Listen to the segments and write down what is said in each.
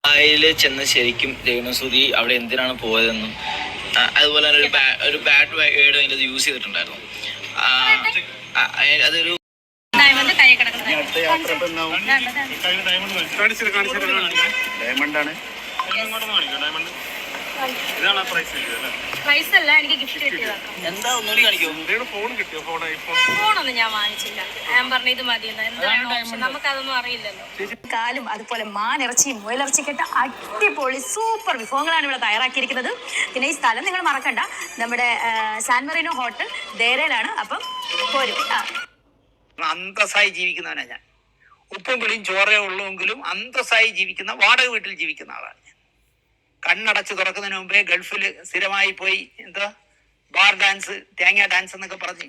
അതിൽ ചെന്ന് ശരിക്കും രേണുസുതി അവിടെ എന്തിനാണ് പോയതെന്നും അതുപോലെ തന്നെ ഒരു ബാഡ് വേർഡ് അതിൻ്റെ യൂസ് ചെയ്തിട്ടുണ്ടായിരുന്നു. അതൊരു ഫോണൊന്നും ഞാൻ വാങ്ങിച്ചില്ല. ഞാൻ പറഞ്ഞു ഇത് മതി, നമുക്കതൊന്നും അറിയില്ലല്ലോ. കാലും അതുപോലെ മാനിറച്ചിയും മുയലിറച്ചിക്കിട്ട് അടിപൊളി സൂപ്പർ വിഭവങ്ങളാണ് ഇവിടെ തയ്യാറാക്കിയിരിക്കുന്നത്. പിന്നെ ഈ സ്ഥലം നിങ്ങൾ മറക്കണ്ട, നമ്മുടെ സാൻ മെറീനോ ഹോട്ടൽ ദേരയിലാണ്. അപ്പം പോരും. അന്തസ്സായി ജീവിക്കുന്നവനാണ് ഞാൻ. ഉപ്പും പുളിയും ചോറേ ഉള്ളുവെങ്കിലും അന്തസ്സായി ജീവിക്കുന്ന, വാടക വീട്ടിൽ ജീവിക്കുന്ന ആളാണ് ഞാൻ. കണ്ണടച്ച് തുറക്കുന്നതിന് മുമ്പേ ഗൾഫിൽ സ്ഥിരമായി പോയി ബാർ ഡാൻസ്, തേങ്ങ ഡാൻസ് എന്നൊക്കെ പറഞ്ഞ്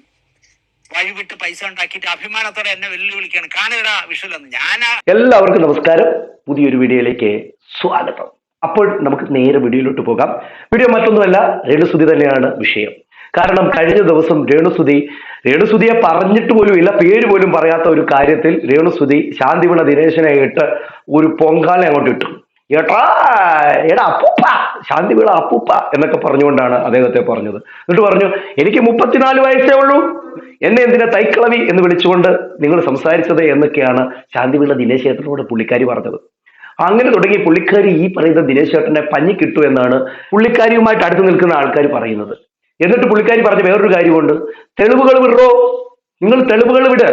വഴിവിട്ട് പൈസ ഉണ്ടാക്കിയിട്ട് അഭിമാനത്തോടെ എന്നെ വെല്ലുവിളിക്കുകയാണ്. കാണുകടാ വിഷുലെന്ന്. എല്ലാവർക്കും നമസ്കാരം, പുതിയൊരു വീഡിയോയിലേക്ക് സ്വാഗതം. അപ്പോൾ നമുക്ക് നേരെ വീഡിയോയിലോട്ട് പോകാം. വീഡിയോ മറ്റൊന്നുമല്ല, രേണുസുതി തന്നെയാണ് വിഷയം. കാരണം കഴിഞ്ഞ ദിവസം രേണുസുതിയെ പറഞ്ഞിട്ട് പോലും ഇല്ല, പേര് പോലും പറയാത്ത ഒരു കാര്യത്തിൽ രേണുസുതി ശാന്തിവിള ദിനേശനെ ഇട്ട് ഒരു പൊങ്കാല അങ്ങോട്ട് ഇട്ടു. എടാ അപ്പൂപ്പ, ശാന്തിവിള അപ്പൂപ്പ എന്നൊക്കെ പറഞ്ഞുകൊണ്ടാണ് അദ്ദേഹത്തെ പറഞ്ഞത്. എന്നിട്ട് പറഞ്ഞു, എനിക്ക് 34 വയസ്സേ ഉള്ളൂ, എന്നെ എന്തിനാ തൈക്കളവി എന്ന് വിളിച്ചുകൊണ്ട് നിങ്ങൾ സംസാരിച്ചത് എന്നൊക്കെയാണ് ശാന്തിവിള ദിനേശ് ചേട്ടനോട് പുള്ളിക്കാരി പറഞ്ഞത്. അങ്ങനെ തുടങ്ങി പുള്ളിക്കാരി ഈ പറയുന്ന ദിനേശ് ചേട്ടനെ പഞ്ഞി കിട്ടു എന്നാണ് പുള്ളിക്കാരിയുമായിട്ട് അടുത്ത് നിൽക്കുന്ന ആൾക്കാർ പറയുന്നത്. എന്നിട്ട് പുള്ളിക്കാരി പറഞ്ഞ വേറൊരു കാര്യമുണ്ട്, തെളിവുകൾ വിടോ, നിങ്ങൾ തെളിവുകൾ വിട്,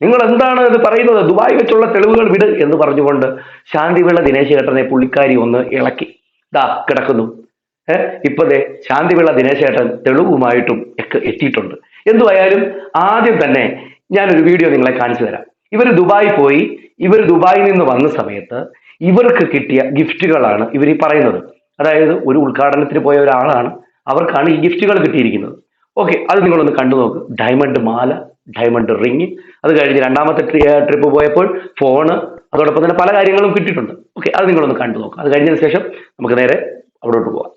നിങ്ങൾ എന്താണ് ഇത് പറയുന്നത്, ദുബായ് വെച്ചുള്ള തെളിവുകൾ വിട് എന്ന് പറഞ്ഞുകൊണ്ട് ശാന്തിവിള ദിനേശ് ചേട്ടനെ പുള്ളിക്കാരി ഒന്ന് ഇളക്കി. ദാ കിടക്കുന്നു. ഇപ്പതേ ശാന്തിവിള ദിനേശ് ചേട്ടൻ തെളിവുമായിട്ടും ഒക്കെ എത്തിയിട്ടുണ്ട്. എന്തുവായാലും ആദ്യം തന്നെ ഞാനൊരു വീഡിയോ നിങ്ങളെ കാണിച്ചു തരാം. ഇവർ ദുബായി പോയി, ഇവർ ദുബായിൽ നിന്ന് വന്ന സമയത്ത് ഇവർക്ക് കിട്ടിയ ഗിഫ്റ്റുകളാണ് ഇവർ ഈ പറയുന്നത്. അതായത് ഒരു ഉദ്ഘാടനത്തിന് പോയ ഒരാളാണ്, അവർക്കാണ് ഈ ഗിഫ്റ്റുകൾ കിട്ടിയിരിക്കുന്നത്. ഓക്കെ, അത് നിങ്ങളൊന്ന് കണ്ടു നോക്ക്. ഡയമണ്ട് മാല, ഡയമണ്ട് റിങ്, അത് കഴിഞ്ഞ് രണ്ടാമത്തെ ട്രിപ്പ് പോയപ്പോൾ ഫോണ്, അതോടൊപ്പം തന്നെ പല കാര്യങ്ങളും കിട്ടിയിട്ടുണ്ട്. ഓക്കെ, അത് നിങ്ങളൊന്ന് കണ്ടു നോക്കുക. അത് കഴിഞ്ഞതിന് ശേഷം നമുക്ക് നേരെ അവിടോട്ട് പോവാം.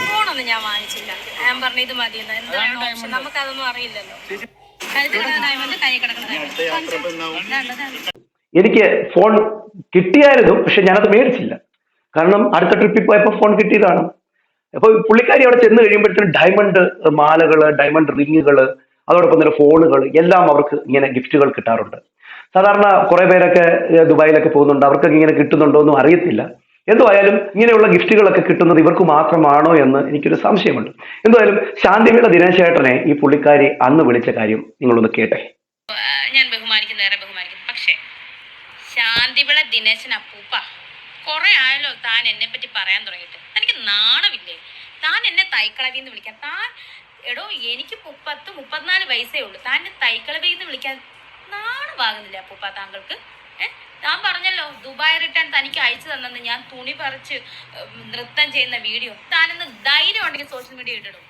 ഫോണൊന്നും ഞാൻ വാങ്ങിച്ചില്ല. ഞാൻ പറഞ്ഞു ഇത് മതി, നമുക്കതൊന്നും അറിയില്ലല്ലോ. എനിക്ക് ഫോൺ കിട്ടിയായിരുന്നു, പക്ഷെ ഞാനത് മേടിച്ചില്ല. കാരണം അടുത്ത ട്രിപ്പിൽ പോയപ്പോൾ ഫോൺ കിട്ടിയതാണ്. അപ്പൊ പുള്ളിക്കാരി അവിടെ ചെന്ന് കഴിയുമ്പോഴത്തേക്കും ഡയമണ്ട് മാലകള്, ഡയമണ്ട് റിങ്ങുകള്, അതോടൊപ്പം തന്നെ ഫോണുകൾ എല്ലാം അവർക്ക് ഇങ്ങനെ ഗിഫ്റ്റുകൾ കിട്ടാറുണ്ട്. സാധാരണ കുറെ പേരൊക്കെ ദുബായിലൊക്കെ പോകുന്നുണ്ട്, അവർക്കൊക്കെ ഇങ്ങനെ കിട്ടുന്നുണ്ടോ എന്നും അറിയത്തില്ല. എന്തുവായാലും ഇങ്ങനെയുള്ള ഗിഫ്റ്റുകളൊക്കെ കിട്ടുന്നത് ഇവർക്ക് മാത്രമാണോ എന്ന് എനിക്കൊരു സംശയമുണ്ട്. എന്തുവായാലും ശാന്തിവിള ദിനേശ് ചേട്ടനെ ഈ പുള്ളിക്കാരി അന്ന് വിളിച്ച കാര്യം നിങ്ങളൊന്ന് കേട്ടെ. ഞാൻ ബഹുമാനിക്കുന്നേറെ ബഹുമാനിക്കുന്നു, പക്ഷേ ശാന്തിവിള ദിനേശൻ അപ്പൂപ്പ, കുറെ ആയാലോ താൻ എന്നെ പറ്റി പറയാൻ തുടങ്ങിയിട്ട്. എനിക്ക് നാണമില്ലേ താൻ എന്നെ തൈക്കളവി എന്ന് വിളിക്കാൻ? താൻ എടോ, എനിക്ക് 34 വയസ്സേ ഉള്ളൂ, താൻ തൈക്കളവി എന്ന് വിളിക്കാൻ നാണമാകുന്നില്ല അപ്പൂപ്പ താങ്കൾക്ക്? താൻ പറഞ്ഞല്ലോ ദുബായ് റിട്ടേൺ തനിക്ക് അയച്ചു തന്നെന്ന്. ഞാൻ തുണി പറിച്ച് നൃത്തം ചെയ്യുന്ന വീഡിയോ താനെന്ന് ധൈര്യം ഉണ്ടെങ്കിൽ സോഷ്യൽ മീഡിയ ഇട്ടിടും.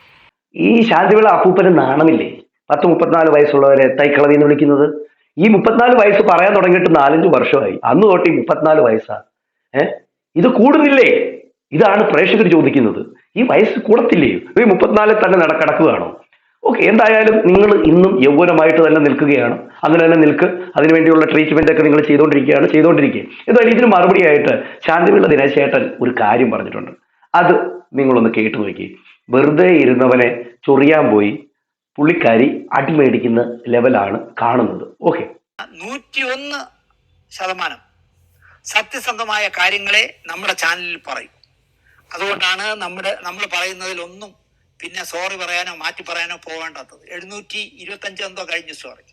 ഈ ശാന്തിവിള അപ്പൂപ്പന് നാണമില്ലേ 34 വയസ്സുള്ളവരെ തൈക്കളവി എന്ന് വിളിക്കുന്നത്? ഈ 34 വയസ്സ് പറയാൻ തുടങ്ങിയിട്ട് 4-5 വർഷമായി. അന്ന് തൊട്ട് 34 വയസ്സാ. ഇത് കൂടുന്നില്ലേ? ഇതാണ് പ്രേക്ഷകർ ചോദിക്കുന്നത്. ഈ വയസ്സ് കൂടത്തില്ലേ? ഈ 34 തന്നെ കിടക്കുകയാണോ? ഓക്കെ, എന്തായാലും നിങ്ങൾ ഇന്നും യൗവനമായിട്ട് തന്നെ നിൽക്കുകയാണ്. അങ്ങനെ തന്നെ നിൽക്ക്. അതിനുവേണ്ടിയുള്ള ട്രീറ്റ്മെന്റ് ഒക്കെ നിങ്ങൾ ചെയ്തുകൊണ്ടിരിക്കുക. എന്തായാലും ഇതിന് മറുപടിയായിട്ട് ശാന്തിവിള ദിനേശ് ചേട്ടൻ ഒരു കാര്യം പറഞ്ഞിട്ടുണ്ട്. അത് നിങ്ങളൊന്ന് കേട്ടു നോക്കി. വെറുതെ ഇരുന്നവനെ ചൊറിയാൻ പോയി പുള്ളിക്കാരി അടിമേടിക്കുന്ന ലെവലാണ് കാണുന്നത്. ഓക്കെ, 101% സത്യസന്ധമായ കാര്യങ്ങളെ നമ്മുടെ ചാനലിൽ പറയും. അതുകൊണ്ടാണ് നമ്മൾ പറയുന്നതിലൊന്നും പിന്നെ സോറി പറയാനോ മാറ്റി പറയാനോ പോകേണ്ടാത്തത്. 725 എന്തോ കഴിഞ്ഞു സോറി.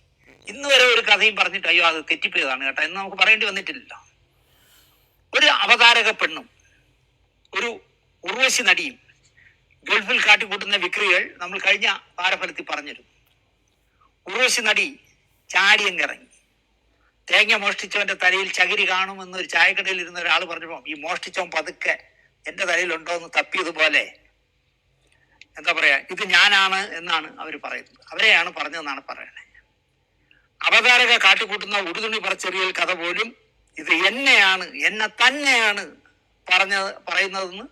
ഇന്ന് വരെ ഒരു കഥയും പറഞ്ഞിട്ട് അയ്യോ അത് തെറ്റിപ്പോയതാണ് കേട്ടോ എന്ന് നമുക്ക് പറയേണ്ടി വന്നിട്ടില്ല. ഒരു അവതാരക പെണ്ണും ഒരു ഉർവശി നടിയും ഗൾഫിൽ കാട്ടിക്കൂട്ടുന്ന വിക്രികൾ നമ്മൾ കഴിഞ്ഞ വാരഫലത്തിൽ പറഞ്ഞിരുന്നു. ഉർവശി നടി ചാടിയങ്ങിറങ്ങി. തേങ്ങ മോഷ്ടിച്ചവന്റെ തലയിൽ ചകിരി കാണുമെന്ന് ഒരു ചായക്കടയിൽ ഇരുന്ന ഒരാൾ പറഞ്ഞപ്പോൾ ഈ മോഷ്ടിച്ചവൻ പതുക്കെ എന്റെ തലയിലുണ്ടോ എന്ന് തപ്പിയതുപോലെ എന്താ പറയാ, ഇത് ഞാനാണ് എന്നാണ് അവർ പറയുന്നത്. അവരെയാണ് പറഞ്ഞതെന്നാണ് പറയണേ. അവതാരക കാട്ടിക്കൂട്ടുന്ന ഉടുതുണി പറച്ചെറിയൽ കഥ പോലും ഇത് എന്നെ തന്നെയാണ് പറയുന്നതെന്ന്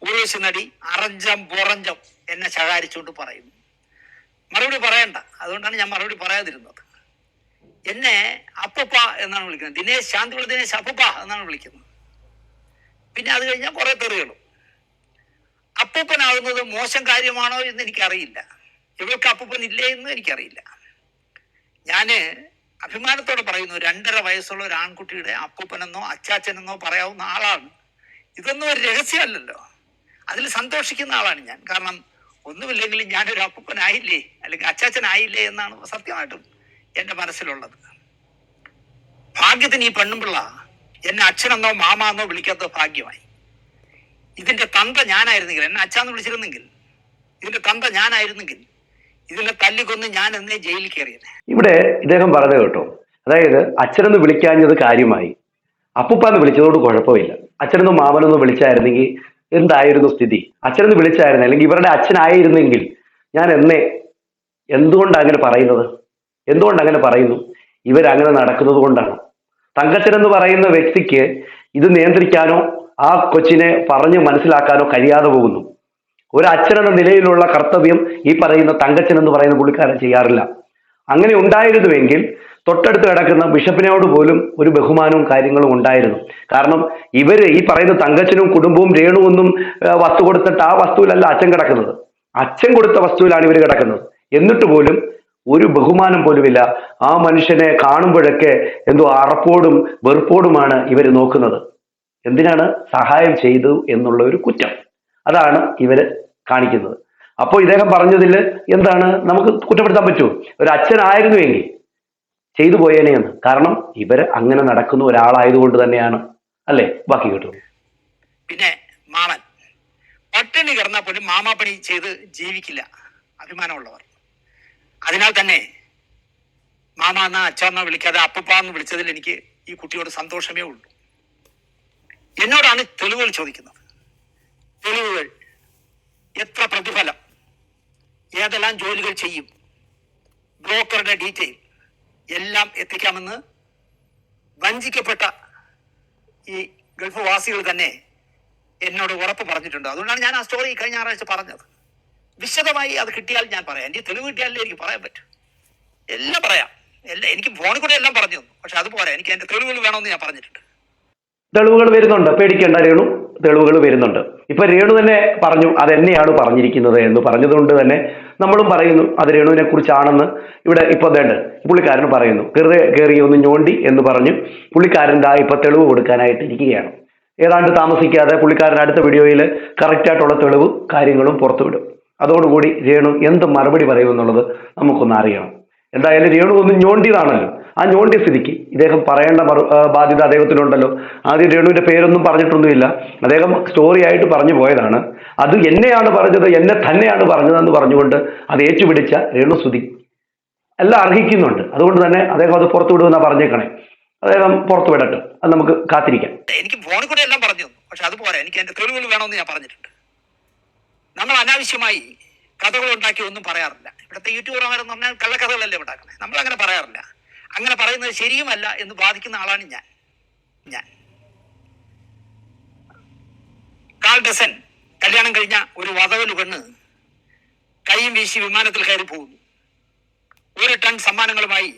ഊർവശി നടി അറഞ്ചം പുറഞ്ചം എന്നെ ശകാരിച്ചുകൊണ്ട് പറയുന്നു. മറുപടി പറയണ്ട, അതുകൊണ്ടാണ് ഞാൻ മറുപടി പറയാതിരുന്നത്. എന്നെ അപ്പൂപ്പ എന്നാണ് വിളിക്കുന്നത്. ദിനേശ്, ശാന്തിവിള ദിനേശ് അപ്പൂപ്പ എന്നാണ് വിളിക്കുന്നത്. പിന്നെ അത് കഴിഞ്ഞാൽ കുറെ തെറികളും. അപ്പൂപ്പനാകുന്നത് മോശം കാര്യമാണോ എന്ന് എനിക്കറിയില്ല. ഇവൾക്ക് അപ്പൂപ്പൻ ഇല്ലേ എന്ന് എനിക്കറിയില്ല. ഞാന് അഭിമാനത്തോടെ പറയുന്നു, 2.5 വയസ്സുള്ള ഒരു ആൺകുട്ടിയുടെ അപ്പൂപ്പനെന്നോ അച്ചാച്ചനെന്നോ പറയാവുന്ന ആളാണ്. ഇതൊന്നും ഒരു രഹസ്യമല്ലല്ലോ. അതിൽ സന്തോഷിക്കുന്ന ആളാണ് ഞാൻ. കാരണം ഒന്നുമില്ലെങ്കിലും ഞാനൊരു അപ്പൂപ്പനായില്ലേ അല്ലെങ്കിൽ അച്ചാച്ചനായില്ലേ എന്നാണ് സത്യമായിട്ടും എൻ്റെ മനസ്സിലുള്ളത്. ഭാഗ്യത്തിന് ഈ പെണ്ണുമ്പിള്ള എന്നെ അച്ഛനെന്നോ മാമാന്നോ വിളിക്കാത്ത ഭാഗ്യമായി. ഇതിന്റെ തന്ത ഞാനായിരുന്നെങ്കിൽ, എന്നെ അച്ഛാന്ന് വിളിച്ചിരുന്നെങ്കിൽ, ഇതിന്റെ തന്ത ഞാനായിരുന്നെങ്കിൽ ഇതിനെ തല്ലിക്കൊന്ന് ഞാൻ എന്നേ ജയിലിൽ കയറിയത്. ഇവിടെ ഇദ്ദേഹം പറഞ്ഞത് കേട്ടോ, അതായത് അച്ഛനെന്ന് വിളിക്കാഞ്ഞത് കാര്യമായി, അപ്പൂപ്പാന്ന് വിളിച്ചതോട് കുഴപ്പമില്ല. അച്ഛനെന്നും മാമനെന്നും വിളിച്ചായിരുന്നെങ്കിൽ എന്തായിരുന്നു സ്ഥിതി? അച്ഛനെന്ന് വിളിച്ചായിരുന്നു അല്ലെങ്കിൽ ഇവരുടെ അച്ഛനായിരുന്നെങ്കിൽ ഞാൻ എന്നേ. എന്തുകൊണ്ടാണ് അങ്ങനെ പറയുന്നത്? എന്തുകൊണ്ട് അങ്ങനെ പറയുന്നു? ഇവരങ്ങനെ നടക്കുന്നത് കൊണ്ടാണ്. തങ്കച്ചനെന്ന് പറയുന്ന വ്യക്തിക്ക് ഇത് നിയന്ത്രിക്കാനോ ആ കൊച്ചിനെ പറഞ്ഞ് മനസ്സിലാക്കാനോ കഴിയാതെ പോകുന്നു. ഒരു അച്ഛനെന്ന നിലയിലുള്ള കർത്തവ്യം ഈ പറയുന്ന തങ്കച്ചൻ എന്ന് പറയുന്ന പുള്ളിക്കാരൻ ചെയ്യാറില്ല. അങ്ങനെ ഉണ്ടായിരുന്നുവെങ്കിൽ തൊട്ടടുത്ത് കിടക്കുന്ന ബിഷപ്പിനോട് പോലും ഒരു ബഹുമാനവും കാര്യങ്ങളും ഉണ്ടായിരുന്നു. കാരണം ഇവര് ഈ പറയുന്ന തങ്കച്ചനും കുടുംബവും രേണുവൊന്നും വസ്തു കൊടുത്തിട്ട് ആ വസ്തുവിലല്ല അച്ഛൻ കിടക്കുന്നത്. അച്ഛൻ കൊടുത്ത വസ്തുവിലാണ് ഇവർ കിടക്കുന്നത്. എന്നിട്ട് പോലും ഒരു ബഹുമാനം പോലുമില്ല. ആ മനുഷ്യനെ കാണുമ്പോഴൊക്കെ എന്തോ അറപ്പോടും വെറുപ്പോടുമാണ് ഇവർ നോക്കുന്നത്. എന്തിനാണ്? സഹായം ചെയ്തു എന്നുള്ള ഒരു കുറ്റം, അതാണ് ഇവര് കാണിക്കുന്നത്. അപ്പോൾ ഇദ്ദേഹം പറഞ്ഞതിൽ എന്താണ് നമുക്ക് കുറ്റപ്പെടുത്താൻ പറ്റുമോ? ഒരു അച്ഛനായിരുന്നുവെങ്കിൽ ചെയ്തു പോയേനെയെന്ന്. കാരണം ഇവര് അങ്ങനെ നടക്കുന്ന ഒരാളായതുകൊണ്ട് തന്നെയാണ്, അല്ലേ? ബാക്കി കേട്ടു. പിന്നെ മാമൻ പട്ടിണി കിടന്നാൽ പോലും മാമാപ്പണി ചെയ്ത് ജീവിക്കില്ല അഭിമാനമുള്ളവർ. അതിനാൽ തന്നെ മാമ എന്നാ അച്ഛനെന്നോ വിളിക്കാതെ അപ്പൂപ്പ എന്ന് വിളിച്ചതിൽ എനിക്ക് ഈ കുട്ടിയോട് സന്തോഷമേ ഉള്ളൂ. എന്നോടാണ് തെളിവുകൾ ചോദിക്കുന്നത്. തെളിവുകൾ, എത്ര പ്രതിഫലം, ഏതെല്ലാം ജോലികൾ ചെയ്യും, ബ്രോക്കറുടെ ഡീറ്റെയിൽ എല്ലാം എത്തിക്കാമെന്ന് വഞ്ചിക്കപ്പെട്ട ഈ ഗൾഫ് വാസികൾ തന്നെ എന്നോട് ഉറപ്പ് പറഞ്ഞിട്ടുണ്ട്. അതുകൊണ്ടാണ് ഞാൻ ആ സ്റ്റോറി കഴിഞ്ഞ ഞായറാഴ്ച പറഞ്ഞത്. വിശദമായി അത് കിട്ടിയാൽ ഞാൻ പറയാം. എൻ്റെ തെളിവ് കിട്ടിയാലേ എനിക്ക് പറയാൻ പറ്റും. എല്ലാം പറയാം. എനിക്ക് ഫോണിൽ കൂടെ എല്ലാം പറഞ്ഞു തന്നു. പക്ഷെ അതുപോലെ എനിക്ക് എൻ്റെ തെളിവുകൾ വേണമെന്ന് ഞാൻ പറഞ്ഞിട്ടുണ്ട്. തെളിവുകൾ വരുന്നുണ്ട്, പേടിക്കേണ്ട രേണു, തെളിവുകൾ വരുന്നുണ്ട്. ഇപ്പൊ രേണു തന്നെ പറഞ്ഞു അതെന്നെയാണ് പറഞ്ഞിരിക്കുന്നത് എന്ന് പറഞ്ഞതുകൊണ്ട് തന്നെ നമ്മളും പറയുന്നു അത് രേണുവിനെ കുറിച്ചാണെന്ന്. ഇവിടെ ഇപ്പൊ വേണ്ട പുള്ളിക്കാരൻ പറയുന്നു, കയറി ഒന്ന് ഞോണ്ടി എന്ന് പറഞ്ഞു പുള്ളിക്കാരൻ്റെ ഇപ്പൊ തെളിവ് കൊടുക്കാനായിട്ട് ഇരിക്കുകയാണ്. ഏതാണ്ട് താമസിക്കാതെ പുള്ളിക്കാരൻ അടുത്ത വീഡിയോയിൽ കറക്റ്റായിട്ടുള്ള തെളിവ് കാര്യങ്ങളും പുറത്തുവിടും. അതോടുകൂടി രേണു എന്ത് മറുപടി പറയുമെന്നുള്ളത് നമുക്കൊന്ന് അറിയണം. എന്തായാലും രേണു ഒന്ന് ഞോണ്ടിയതാണല്ലോ. ആ ഞോണ്ടിയ സ്ഥിതിക്ക് ഇദ്ദേഹം പറയേണ്ട ബാധ്യത അദ്ദേഹത്തിനുണ്ടല്ലോ. ആദ്യം രേണുവിന്റെ പേരൊന്നും പറഞ്ഞിട്ടൊന്നുമില്ല, അദ്ദേഹം സ്റ്റോറി ആയിട്ട് പറഞ്ഞു പോയതാണ്. അത് എന്നെയാണ് പറഞ്ഞത്, എന്നെ തന്നെയാണ് പറഞ്ഞതെന്ന് പറഞ്ഞുകൊണ്ട് അത് ഏറ്റുപിടിച്ച രേണുസുതി എല്ലാം അർഹിക്കുന്നുണ്ട്. അതുകൊണ്ട് തന്നെ അദ്ദേഹം അത് പുറത്തുവിടുമെന്നാണ് പറഞ്ഞേക്കണേ. അദ്ദേഹം പുറത്തു വിടട്ടെ, അത് നമുക്ക് കാത്തിരിക്കാം. എനിക്ക് ഫോണിൽ കൂടെ എല്ലാം പറഞ്ഞു തന്നു. പക്ഷെ അതുപോലെ എനിക്ക് എന്റെ തെളിവുകൾ വേണമെന്ന് ഞാൻ പറഞ്ഞിട്ടുണ്ട്. നമ്മൾ അനാവശ്യമായി കഥകൾ ഉണ്ടാക്കി ഒന്നും പറയാറില്ല. ഇവിടുത്തെ യൂട്യൂബർമാരെന്ന് പറഞ്ഞാൽ കള്ളക്കഥകളല്ലേ ഉണ്ടാക്കുന്നത്. നമ്മൾ അങ്ങനെ പറയാറില്ല. അങ്ങനെ പറയുന്നത് ശരിയുമല്ല എന്ന് വാദിക്കുന്ന ആളാണ് ഞാൻ. കാൽ ഡസൻ കല്യാണം കഴിഞ്ഞ ഒരു വധവല് പെണ്ണ് കൈയും വീശി വിമാനത്തിൽ കയറി പോകുന്നു. 1 ടൺ സമ്മാനങ്ങളുമായി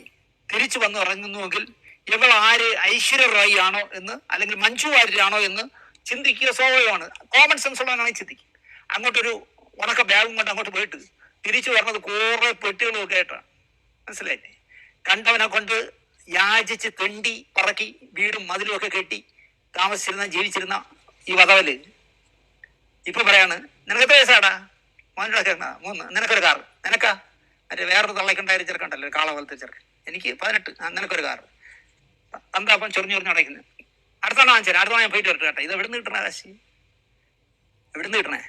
തിരിച്ചു വന്ന് ഇറങ്ങുന്നുവെങ്കിൽ ഇവൾ ആര്, ഐശ്വര്യ റോയ് ആണോ എന്ന് അല്ലെങ്കിൽ മഞ്ജു വാര്യരാണോ എന്ന് ചിന്തിക്കുക സ്വാഭാവികമാണ്. കോമൺ സെൻസ് ഉള്ളവനാണെങ്കിൽ ചിന്തിക്കും. അങ്ങോട്ടൊരു ഉണക്ക ബാഗും കൊണ്ട് അങ്ങോട്ട് പോയിട്ട് തിരിച്ചു വരുന്നത് കുറെ പെട്ടികളും ഒക്കെ ആയിട്ടാണ്. മനസ്സിലായില്ലേ? കണ്ടവനെ കൊണ്ട് യാചിച്ച് തെണ്ടി പറക്കി വീടും മതിലും ഒക്കെ കെട്ടി ജീവിച്ചിരുന്ന ഈ വധവല് ഇപ്പൊ പറയാണ്, നിനക്ക് എത്ര വയസ്സാടാ? മോനോട് കേൾക്കണ 3. നിനക്കൊരു കാറ്. നിനക്കാ? മറ്റേ വേറൊരു തള്ളക്കുണ്ടായൊരു ചെറുക്കണ്ടല്ലോ, കാള പോലത്തെ ചെറുക്കൻ. എനിക്ക് 18. നിനക്കൊരു കാറ്. എന്താ അപ്പം ചൊറിഞ്ഞു അടയ്ക്കുന്നത്? അടുത്താണ് വാങ്ങിച്ചത്. അടുത്ത ഞാൻ പോയിട്ട് വരട്ടെ കേട്ടോ. ഇത് എവിടുന്ന് കിട്ടണ കാശി? എവിടുന്ന് കിട്ടണേ?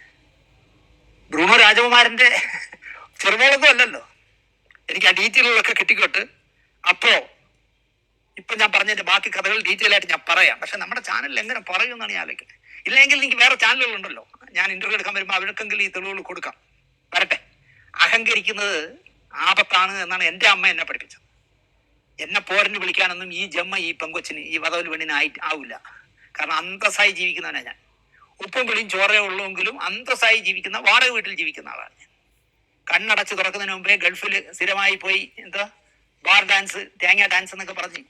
ബ്രൂണോ രാജകുമാരന്റെ ചെറുമോളൊന്നും അല്ലല്ലോ. എനിക്ക് ആ ഡീറ്റെയിലുകളൊക്കെ കിട്ടിക്കോട്ട് അപ്പോ ഇപ്പൊ ഞാൻ പറഞ്ഞതിന്റെ ബാക്കി കഥകൾ ഡീറ്റെയിൽ ആയിട്ട് ഞാൻ പറയാം. പക്ഷെ നമ്മുടെ ചാനലിൽ എങ്ങനെ പറയുമെന്നാണ് ഞാൻ ആലോചിക്കുന്നത്. ഇല്ലെങ്കിൽ എനിക്ക് വേറെ ചാനലുകളുണ്ടല്ലോ, ഞാൻ ഇന്റർവ്യൂ എടുക്കാൻ വരുമ്പോൾ അവർക്കെങ്കിലും ഈ തെളിവുകൾ കൊടുക്കാം. വരട്ടെ. അഹങ്കരിക്കുന്നത് ആപത്താണ് എന്നാണ് എൻ്റെ അമ്മ എന്നെ പഠിപ്പിച്ചത്. എന്നെ പോരന് വിളിക്കാനൊന്നും ഈ ജമ്മ ഈ പെങ്കൊച്ചിന് ഈ വധവൽ പെണ്ണിന് ആവില്ല. കാരണം അന്തസ്സായി ജീവിക്കുന്നവനാണ് ഞാൻ. ഉപ്പും പിടിയും ചോറേ ഉള്ളൂവെങ്കിലും അന്തസ്സായി ജീവിക്കുന്ന വാടക വീട്ടിൽ ജീവിക്കുന്ന ആളാണ് ഞാൻ. കണ്ണടച്ച് തുറക്കുന്നതിന് മുമ്പേ ഗൾഫിൽ സ്ഥിരമായി പോയി ബാർ ഡാൻസ്, തേങ്ങ ഡാൻസ് എന്നൊക്കെ പറഞ്ഞ്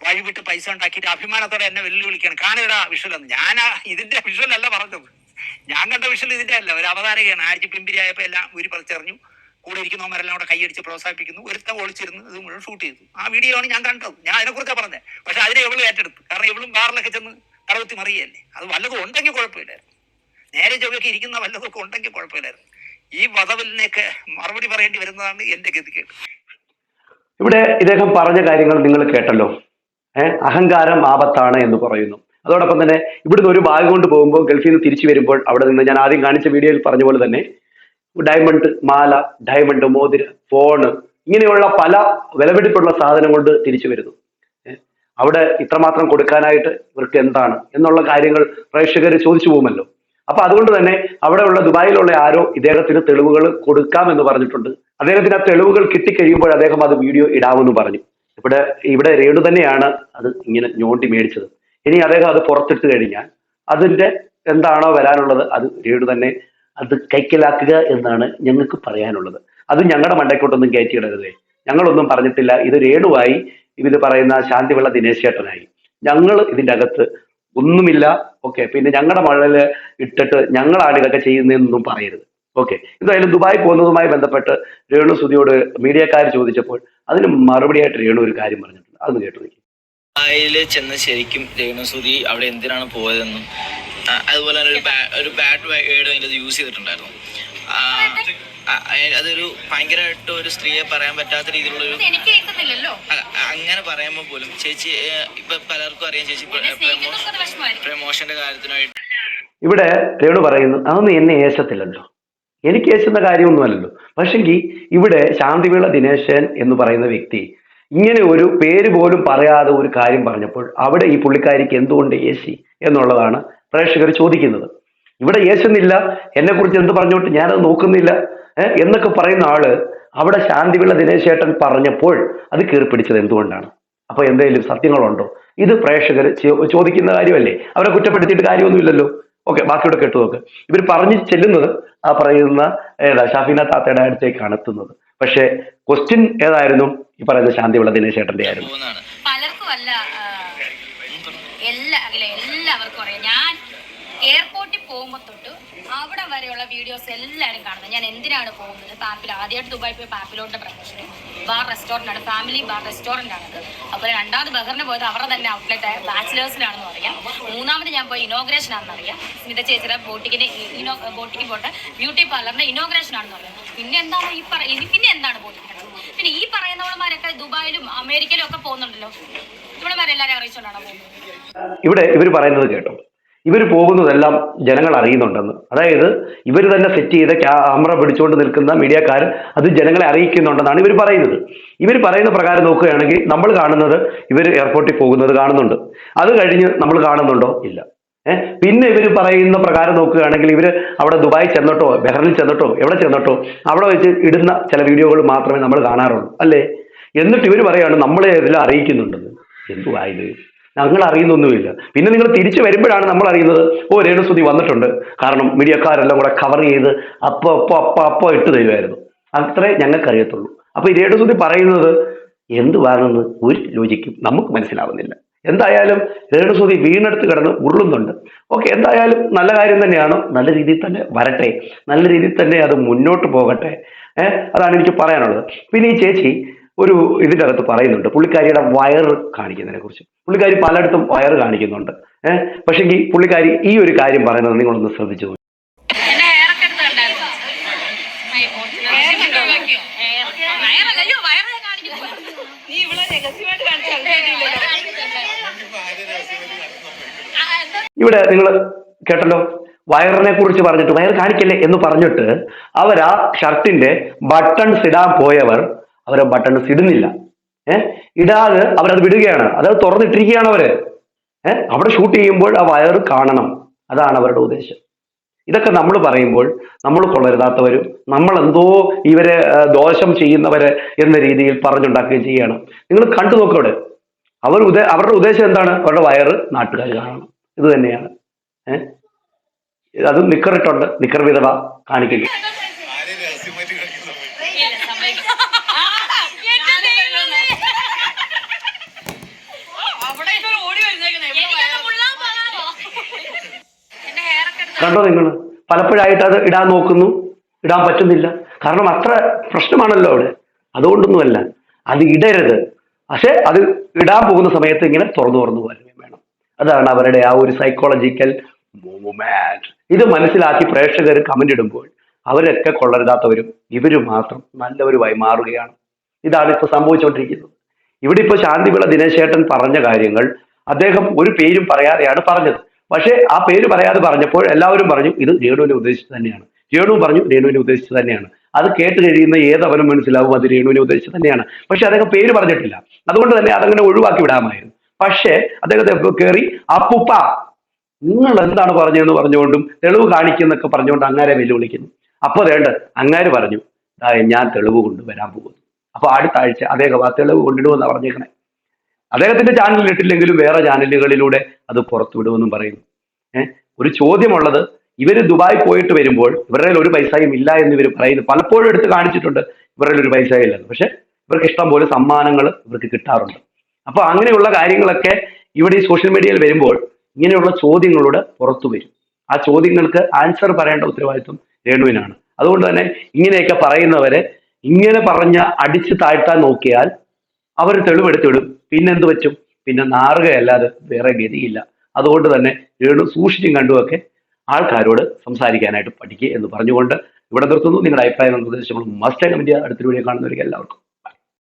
വഴിവിട്ട് പൈസ ഉണ്ടാക്കിയിട്ട് അഭിമാനത്തോടെ എന്നെ വെല്ലുവിളിക്കണം. കാണിടാ വിഷ്വലെന്ന്. ഞാൻ ഇതിന്റെ വിഷ്വൽ അല്ല പറഞ്ഞത്, ഞാൻ കണ്ട വിഷ്വൽ ഇതിന്റെ അല്ല. ഒരു അവതാരകയാണ്. ആഴ്ച പിമ്പിരിയായപ്പോൾ എല്ലാം ഊരി പറിച്ചെറിഞ്ഞു. കൂടെ ഇരിക്കുന്നവരെല്ലാം കൂടെ കൈയടിച്ച് പ്രോത്സാഹിപ്പിക്കുന്നു. ഒരുത്തം ഒളിച്ചിരുന്ന് ഇത് മുഴുവൻ ഷൂട്ട് ചെയ്തു. ആ വീഡിയോ ആണ് ഞാൻ കണ്ടത്. ഞാൻ അതിനെക്കുറിച്ചാണ് പറഞ്ഞത്. പക്ഷെ അതിനെ എവളും ഏറ്റെടുത്തു. കാരണം എവളും ബാറിലൊക്കെ ചെന്ന് കടവത്തി മറിയല്ലേ. അത് വല്ലതും ഉണ്ടെങ്കിൽ കുഴപ്പമില്ലായിരുന്നു. നേരെ ചൊവ്വയൊക്കെ ഇരിക്കുന്ന വല്ലതൊക്കെ ഉണ്ടെങ്കിൽ കുഴപ്പമില്ലായിരുന്നു. ഈ വധവലിനെയൊക്കെ മറുപടി പറയേണ്ടി വരുന്നതാണ് എന്റെ ഗതികേട്. ഇവിടെ ഇദ്ദേഹം പറഞ്ഞ കാര്യങ്ങൾ നിങ്ങൾ കേട്ടല്ലോ. അഹങ്കാരം ആപത്താണ് എന്ന് പറയുന്നു. അതോടൊപ്പം തന്നെ ഇവിടുന്ന് ഒരു ബാഗ് കൊണ്ട് പോകുമ്പോൾ ഗൾഫിൽ നിന്ന് തിരിച്ചു വരുമ്പോൾ അവിടെ നിന്ന് ഞാൻ ആദ്യം കാണിച്ച വീഡിയോയിൽ പറഞ്ഞ പോലെ തന്നെ ഡയമണ്ട് മാല, ഡയമണ്ട് മോതിര, ഫോണ്, ഇങ്ങനെയുള്ള പല വിലപിടിപ്പുള്ള സാധനം കൊണ്ട് തിരിച്ചു വരുന്നു. അവിടെ ഇത്രമാത്രം കൊടുക്കാനായിട്ട് ഇവർക്ക് എന്താണ് എന്നുള്ള കാര്യങ്ങൾ പ്രേക്ഷകർ ചോദിച്ചു പോകുമല്ലോ. അപ്പൊ അതുകൊണ്ട് തന്നെ അവിടെയുള്ള ദുബായിലുള്ള ആരോ ഇദ്ദേഹത്തിന് തെളിവുകൾ കൊടുക്കാമെന്ന് പറഞ്ഞിട്ടുണ്ട്. അദ്ദേഹത്തിന് ആ തെളിവുകൾ കിട്ടിക്കഴിയുമ്പോൾ അദ്ദേഹം അത് വീഡിയോ ഇടാമെന്ന് പറഞ്ഞു. ഇവിടെ രേണു തന്നെയാണ് അത് ഇങ്ങനെ ഞോണ്ടി മേടിച്ചത്. ഇനി അദ്ദേഹം അത് പുറത്തിട്ട് കഴിഞ്ഞാൽ അതിന്റെ എന്താണോ വരാനുള്ളത് അത് രേണു തന്നെ അത് കൈക്കലാക്കുക എന്നാണ് ഞങ്ങൾക്ക് പറയാനുള്ളത്. അത് ഞങ്ങളുടെ മണ്ടയ്ക്കോട്ടൊന്നും കയറ്റിയിടരുതേ. ഞങ്ങളൊന്നും പറഞ്ഞിട്ടില്ല. ഇത് രേണുവായി, ഇത് പറയുന്ന ശാന്തിവിള ദിനേശ് ചേട്ടനായി. ഞങ്ങൾ ഇതിൻ്റെ അകത്ത് ഒന്നുമില്ല. ഓക്കെ, പിന്നെ ഞങ്ങളുടെ മഴല് ഇട്ടിട്ട് ഞങ്ങളാണ് ഇതൊക്കെ ചെയ്യുന്നതെന്നൊന്നും പറയരുത്. ഓക്കെ, എന്തായാലും ദുബായ് പോകുന്നതുമായി ബന്ധപ്പെട്ട് രേണു സുധിയോട് മീഡിയക്കാർ ചോദിച്ചപ്പോൾ അതിന് മറുപടിയായിട്ട് രേണു ഒരു കാര്യം പറഞ്ഞിട്ടുണ്ട്. അതൊന്ന് കേട്ടു നോക്കി. ദുബായില് ചെന്ന് ശരിക്കും രേണു സുധി അവിടെ എന്തിനാണ് പോയതെന്നും അതുപോലെ തന്നെ ഒരു ബാഡ് വേർഡ് അതിൽ യൂസ് ചെയ്തിട്ടുണ്ടായിരുന്നു. അതൊരു ഭയങ്കരമായിട്ട് ഒരു സ്ത്രീയെ പറയാൻ പറ്റാത്ത രീതിയിലുള്ളൊരു, അങ്ങനെ പറയുമ്പോൾ പോലും ചേച്ചി ഇപ്പൊ പലർക്കും അറിയാം ചേച്ചി പ്രമോഷന്റെ കാര്യത്തിനായിട്ട് ഇവിടെ രേണു പറയുന്നു അതൊന്നും എന്നെ ഏശത്തില്ലല്ലോ, എനിക്ക് ഏശുന്ന കാര്യമൊന്നുമല്ലല്ലോ. പക്ഷെങ്കിൽ ഇവിടെ ശാന്തിവിള ദിനേശൻ എന്ന് പറയുന്ന വ്യക്തി ഇങ്ങനെ ഒരു പേര് പോലും പറയാതെ ഒരു കാര്യം പറഞ്ഞപ്പോൾ അവിടെ ഈ പുള്ളിക്കാരിക്ക് എന്തുകൊണ്ട് ഏശി എന്നുള്ളതാണ് പ്രേക്ഷകർ ചോദിക്കുന്നത്. ഇവിടെ ഏശുന്നില്ല, എന്നെ കുറിച്ച് എന്ത് പറഞ്ഞോട്ട് ഞാനത് നോക്കുന്നില്ല എന്നൊക്കെ പറയുന്ന ആള് അവിടെ ശാന്തിവിള ദിനേശേട്ടൻ പറഞ്ഞപ്പോൾ അത് കീറിപ്പിടിച്ചത് എന്തുകൊണ്ടാണ്? അപ്പൊ എന്തെങ്കിലും സത്യങ്ങളുണ്ടോ? ഇത് പ്രേക്ഷകർ ചോദിക്കുന്ന കാര്യമല്ലേ. അവരെ കുറ്റപ്പെടുത്തിയിട്ട് കാര്യമൊന്നുമില്ലല്ലോ. ഓക്കെ, ബാക്കിയോടെ കേട്ടു നോക്ക്. ഇവർ പറഞ്ഞു ചെല്ലുന്നത് ആ പറയുന്ന ഷാഫീന താത്തയുടെ അടുത്തേക്കാണ് എത്തുന്നത്. പക്ഷെ ക്വസ്റ്റ്യൻ ഏതായിരുന്നു? ഈ പറയുന്ന ശാന്തിവിള ദിനേശേട്ടന്റെ ആയിരുന്നു. പലർക്കും അല്ല, എല്ലാവർക്കും അറിയാം. ഞാൻ എയർപോർട്ടിൽ പോകുമ്പോൾ തൊട്ട് അവിടെ വരെയുള്ള വീഡിയോസ് എല്ലാവരും കാണുന്നത്. ഞാൻ എന്തിനാണ് പോകുന്നത്? പാപ്പിൽ ആദ്യമായിട്ട് ദുബായ് പോയി പാപ്പിലോട്ട് പ്രൊഫഷണൽ ബാർ റെസ്റ്റോറൻ്റ് ആണ്, ഫാമിലി ബാർ റെസ്റ്റോറൻ്റ് ആണത്. അതുപോലെ രണ്ടാമത് ബഹറിന് പോയത് അവരുടെ തന്നെ ഔട്ട്ലെറ്റ് ആയ ബാച്ചിലേഴ്സിലാണെന്ന് അറിയാം. മൂന്നാമത് ഞാൻ പോയി ഇനോഗ്രേഷൻ ആണെന്ന് അറിയാം. സ്മിത ചേച്ചിയുടെ ബോട്ടിക്ക് പോട്ടെ ബ്യൂട്ടി പാർലറിന്റെ ഇനോഗ്രേഷൻ ആണെന്ന് അറിയാം. പിന്നെ എന്താണ് പിന്നെ എന്താണ് ബോട്ടിക്കുന്നത്? പിന്നെ ഈ പറയുന്നവളമാരൊക്കെ ദുബായിലും അമേരിക്കയിലും ഒക്കെ പോകുന്നുണ്ടല്ലോ. ഇവളമാരെല്ലാവരും അറിയിച്ചുകൊണ്ടാണോ പോകുന്നത്? ഇവിടെ ഇവർ പറയുന്നത് കേട്ടോ, ഇവർ പോകുന്നതെല്ലാം ജനങ്ങൾ അറിയുന്നുണ്ടെന്ന്. അതായത് ഇവർ തന്നെ സെറ്റ് ചെയ്ത ക്യാമറ പിടിച്ചുകൊണ്ട് നിൽക്കുന്ന മീഡിയക്കാർ അത് ജനങ്ങളെ അറിയിക്കുന്നുണ്ടെന്നാണ് ഇവർ പറയുന്നത്. ഇവർ പറയുന്ന പ്രകാരം നോക്കുകയാണെങ്കിൽ നമ്മൾ കാണുന്നത് ഇവർ എയർപോർട്ടിൽ പോകുന്നത് കാണുന്നുണ്ട്. അത് കഴിഞ്ഞ് നമ്മൾ കാണുന്നുണ്ടോ? ഇല്ല. പിന്നെ ഇവർ പറയുന്ന പ്രകാരം നോക്കുകയാണെങ്കിൽ ഇവർ അവിടെ ദുബായ് ചെന്നിട്ടോ ബഹ്റിനിൽ ചെന്നിട്ടോ എവിടെ ചെന്നിട്ടോ അവിടെ വെച്ച് ഇടുന്ന ചില വീഡിയോകൾ മാത്രമേ നമ്മൾ കാണാറുള്ളൂ അല്ലേ. എന്നിട്ട് ഇവർ പറയാണ് നമ്മളെ ഇതിൽ അറിയിക്കുന്നുണ്ടെന്ന്. എന്തുവായത്? ഞങ്ങൾ അറിയുന്നൊന്നുമില്ല. പിന്നെ നിങ്ങൾ തിരിച്ചു വരുമ്പോഴാണ് നമ്മൾ അറിയുന്നത്, ഓ രേണു സുധി വന്നിട്ടുണ്ട്. കാരണം മീഡിയക്കാരെല്ലാം കൂടെ കവർ ചെയ്ത് അപ്പൊ ഇട്ട് തരുമായിരുന്നു. അത്രേ ഞങ്ങൾക്കറിയത്തുള്ളൂ. അപ്പൊ ഈ രേണു സുധി പറയുന്നത് എന്തുവാണെന്ന് ഒരു ലോജിക്കും നമുക്ക് മനസ്സിലാവുന്നില്ല. എന്തായാലും രേണു സുധി വീണെടുത്ത് കിടന്ന് ഉരുളുന്നുണ്ട്. ഓക്കെ, എന്തായാലും നല്ല കാര്യം തന്നെയാണ്. നല്ല രീതിയിൽ തന്നെ വരട്ടെ, നല്ല രീതിയിൽ തന്നെ അത് മുന്നോട്ട് പോകട്ടെ. അതാണ് എനിക്ക് പറയാനുള്ളത്. പിന്നെ ഈ ചേച്ചി ഒരു ഇതിൻ്റെ അകത്ത് പറയുന്നുണ്ട് പുള്ളിക്കാരിയുടെ വയറ് കാണിക്കുന്നതിനെ കുറിച്ച്. പുള്ളിക്കാരി പലയിടത്തും വയറ് കാണിക്കുന്നുണ്ട്. പക്ഷെങ്കിൽ പുള്ളിക്കാരി ഈ ഒരു കാര്യം പറയുന്നത് നിങ്ങളൊന്ന് ശ്രദ്ധിച്ചു. ഇവിടെ നിങ്ങൾ കേട്ടല്ലോ, വയറിനെ കുറിച്ച് പറഞ്ഞിട്ട് വയർ കാണിക്കല്ലേ എന്ന് പറഞ്ഞിട്ട് അവർ ആ ഷർട്ടിന്റെ ബട്ടൺസ് ഇടാൻ പോയവർ അവരെ ബട്ടൺസ് ഇടുന്നില്ല. ഇടാതെ അവരത് വിടുകയാണ്. അതത് തുറന്നിട്ടിരിക്കുകയാണ് അവര്. അവിടെ ഷൂട്ട് ചെയ്യുമ്പോൾ ആ വയർ കാണണം, അതാണ് അവരുടെ ഉദ്ദേശം. ഇതൊക്കെ നമ്മൾ പറയുമ്പോൾ നമ്മൾ കൊള്ളരുതാത്തവരും നമ്മൾ എന്തോ ഇവരെ ദോഷം ചെയ്യുന്നവരെ എന്ന രീതിയിൽ പറഞ്ഞുണ്ടാക്കുകയും ചെയ്യണം. നിങ്ങൾ കണ്ടു നോക്കവിടെ അവരുടെ ഉദ്ദേശം എന്താണ്? അവരുടെ വയറ് നാട്ടുകാർ കാണണം. ഇത് തന്നെയാണ്. അത് നിക്കറിട്ടുണ്ട്, നിക്കർ വിധവ കാണിക്കുന്നു. ഇല്ല, സമ്മതിക്കില്ല. എന്റെ ദൈവമേ. എനിക്കത് മുള്ളാൻ പാടാണോ? എന്റെ hair ഒക്കെ എടുത്ത് കണ്ടോ നിങ്ങൾ? പലപ്പോഴായിട്ട് അത് ഇടാൻ നോക്കുന്നു, ഇടാൻ പറ്റുന്നില്ല. കാരണം അത്ര പ്രശ്നമാണല്ലോ അവിടെ. അതുകൊണ്ടൊന്നുമല്ല, അത് ഇടരുത്. പക്ഷെ അത് ഇടാൻ പോകുന്ന സമയത്ത് ഇങ്ങനെ തുറന്നു പോരുകയും വേണം. അതാണ് അവരുടെ ആ ഒരു സൈക്കോളജിക്കൽ മൂവ്മെന്റ്. ഇത് മനസ്സിലാക്കി പ്രേക്ഷകർ കമന്റ് ഇടുമ്പോൾ അവരൊക്കെ കൊള്ളരുതാത്തവരും ഇവര് മാത്രം നല്ലവരുമായി മാറുകയാണ്. ഇതാണ് ഇപ്പൊ സംഭവിച്ചുകൊണ്ടിരിക്കുന്നത്. ഇവിടെ ഇപ്പൊ ശാന്തിവിള ദിനേശേട്ടൻ പറഞ്ഞ കാര്യങ്ങൾ അദ്ദേഹം ഒരു പേരും പറയാതെയാണ് പറഞ്ഞത്. പക്ഷെ ആ പേര് പറയാതെ പറഞ്ഞപ്പോൾ എല്ലാവരും പറഞ്ഞു ഇത് രേണുവിനെ ഉദ്ദേശിച്ച് തന്നെയാണ്. രേണു പറഞ്ഞു രേണുവിനെ ഉദ്ദേശിച്ച് തന്നെയാണ്. അത് കേട്ട് കഴിയുന്ന ഏതവനും മനസ്സിലാവും അത് രേണുവിനെ ഉദ്ദേശിച്ച് തന്നെയാണ്. പക്ഷെ അദ്ദേഹം പേര് പറഞ്ഞിട്ടില്ല. അതുകൊണ്ട് തന്നെ അതങ്ങനെ ഒഴിവാക്കി വിടാമായിരുന്നു. പക്ഷേ അദ്ദേഹത്തെ കയറി അപ്പുപ്പ നിങ്ങൾ എന്താണ് പറഞ്ഞതെന്ന് പറഞ്ഞുകൊണ്ടും തെളിവ് കാണിക്കുന്നൊക്കെ പറഞ്ഞുകൊണ്ട് അങ്ങാരെ വെല്ലുവിളിക്കുന്നു. അപ്പൊ വേണ്ട അങ്ങാര് പറഞ്ഞു ഞാൻ തെളിവ് കൊണ്ടുവരാൻ പോകുന്നു. അപ്പൊ അടുത്ത ആഴ്ച അദ്ദേഹം ആ തെളിവ് കൊണ്ടിടുമെന്ന് പറഞ്ഞേക്കണേ. അദ്ദേഹത്തിന്റെ ചാനലിൽ ഇട്ടില്ലെങ്കിലും വേറെ ചാനലുകളിലൂടെ അത് പുറത്തു വിടുമെന്നും പറയുന്നു. ഒരു ചോദ്യമുള്ളത്, ഇവര് ദുബായ് പോയിട്ട് വരുമ്പോൾ ഇവരുടെ ഒരു പൈസയും ഇല്ല എന്ന് ഇവർ പറയുന്നു. പലപ്പോഴും എടുത്ത് കാണിച്ചിട്ടുണ്ട് ഇവരുടെ ഒരു പൈസ ഇല്ലെന്ന്. പക്ഷെ ഇവർക്ക് ഇഷ്ടം പോലെ സമ്മാനങ്ങൾ ഇവർക്ക് കിട്ടാറുണ്ട്. അപ്പൊ അങ്ങനെയുള്ള കാര്യങ്ങളൊക്കെ ഇവിടെ ഈ സോഷ്യൽ മീഡിയയിൽ വരുമ്പോൾ ഇങ്ങനെയുള്ള ചോദ്യങ്ങളുടെ പുറത്തു വരും. ആ ചോദ്യങ്ങൾക്ക് ആൻസർ പറയേണ്ട ഉത്തരവാദിത്വം രേണുവിനാണ്. അതുകൊണ്ട് തന്നെ ഇങ്ങനെയൊക്കെ പറയുന്നവരെ ഇങ്ങനെ അടിച്ച് താഴ്ത്താൻ നോക്കിയാൽ അവർ തെളിവെടുത്തിടും. പിന്നെന്ത് പറ്റും? പിന്നെ നാറുകയല്ലാതെ വേറെ ഗതിയില്ല. അതുകൊണ്ട് തന്നെ രേണു സൂക്ഷിച്ചും കണ്ടുമൊക്കെ ആൾക്കാരോട് സംസാരിക്കാനായിട്ട് പഠിക്കുക എന്ന് പറഞ്ഞുകൊണ്ട് ഇവിടെ നിർത്തുന്നു. നിങ്ങളുടെ അഭിപ്രായങ്ങളും നിർദ്ദേശങ്ങളും മസ്റ്റ് കമന്റ് ചെയ്യുക. അടുത്തൊരു വീഡിയോ കാണുന്നവർക്ക് എല്ലാവർക്കും